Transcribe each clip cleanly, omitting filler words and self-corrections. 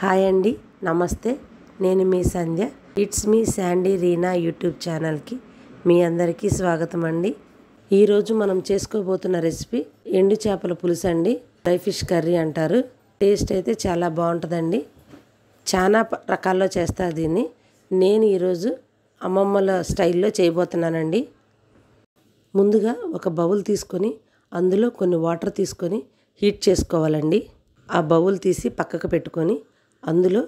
Hi అండి, నమస్తే. నేను మీ సంధ్య. ఇట్స్ మీ శాండీ రీనా యూట్యూబ్ ఛానల్కి మీ అందరికీ స్వాగతం అండి. ఈరోజు మనం చేసుకోబోతున్న రెసిపీ ఎండు చేపల పులుసు అండి. డ్రై ఫిష్ కర్రీ అంటారు. టేస్ట్ అయితే చాలా బాగుంటుందండి. చాలా రకాల్లో చేస్తారు దీన్ని. నేను ఈరోజు అమ్మమ్మల స్టైల్లో చేయబోతున్నానండి. ముందుగా ఒక బౌల్ తీసుకొని అందులో కొన్ని వాటర్ తీసుకొని హీట్ చేసుకోవాలండి. ఆ బౌల్ తీసి పక్కకు పెట్టుకొని అందులో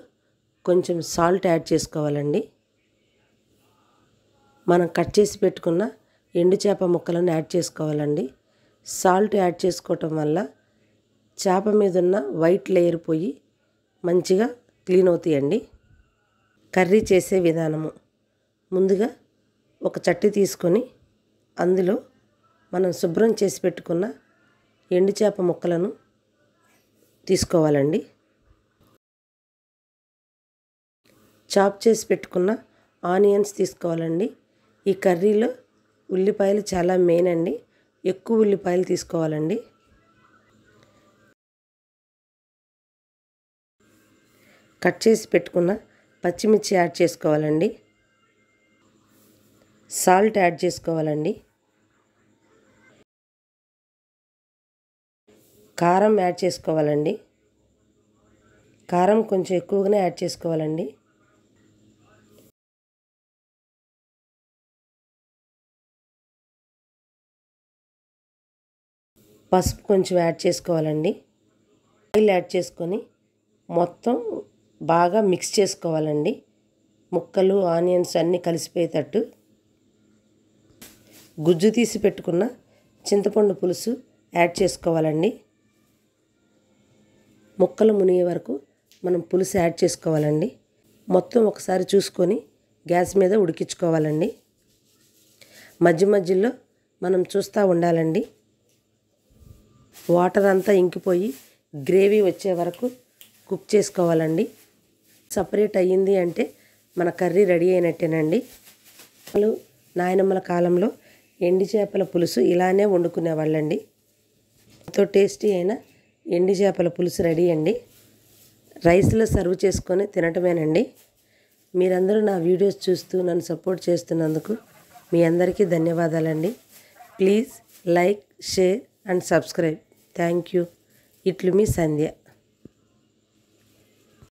కొంచెం సాల్ట్ యాడ్ చేసుకోవాలండి. మనం కట్ చేసి పెట్టుకున్న ఎండు చేప ముక్కలను యాడ్ చేసుకోవాలండి. సాల్ట్ యాడ్ చేసుకోవటం వల్ల చేప మీద ఉన్న వైట్ లేయర్ పోయి మంచిగా క్లీన్ అవుతాయండి. కర్రీ చేసే విధానము: ముందుగా ఒక చట్టి తీసుకొని అందులో మనం శుభ్రం చేసి పెట్టుకున్న ఎండు చేప ముక్కలను తీసుకోవాలండి. చాప్ చేసి పెట్టుకున్న ఆనియన్స్ తీసుకోవాలండి. ఈ కర్రీలో ఉల్లిపాయలు చాలా మెయిన్ అండి. ఎక్కువ ఉల్లిపాయలు తీసుకోవాలండి. కట్ చేసి పెట్టుకున్న పచ్చిమిర్చి యాడ్ చేసుకోవాలండి. సాల్ట్ యాడ్ చేసుకోవాలండి. కారం యాడ్ చేసుకోవాలండి. కారం కొంచెం ఎక్కువగానే యాడ్ చేసుకోవాలండి. పసుపు కొంచెం యాడ్ చేసుకోవాలండి. ఆయిల్ యాడ్ చేసుకొని మొత్తం బాగా మిక్స్ చేసుకోవాలండి. ముక్కలు ఆనియన్స్ అన్నీ కలిసిపోయేటట్టు. గుజ్జు తీసి పెట్టుకున్న చింతపండు పులుసు యాడ్ చేసుకోవాలండి. ముక్కలు మునిగే వరకు మనం పులుసు యాడ్ చేసుకోవాలండి. మొత్తం ఒకసారి చూసుకొని గ్యాస్ మీద ఉడికించుకోవాలండి. మధ్య మధ్యలో మనం చూస్తూ ఉండాలండి. వాటర్ అంతా ఇంకిపోయి గ్రేవీ వచ్చే వరకు కుక్ చేసుకోవాలండి. సపరేట్ అయ్యింది అంటే మన కర్రీ రెడీ అయినట్టేనండి. నాయనమ్మల కాలంలో ఎండి చేపల పులుసు ఇలానే వండుకునేవాళ్ళండి. ఎంతో టేస్టీ అయిన ఎండి చేపల పులుసు రెడీ అండి. రైస్లో సర్వ్ చేసుకొని తినటమేనండి. మీరందరూ నా వీడియోస్ చూస్తూ నన్ను సపోర్ట్ చేస్తున్నందుకు మీ అందరికీ ధన్యవాదాలండి. Please like, share and subscribe. Thank you. ఇట్లు మీ సంధ్య.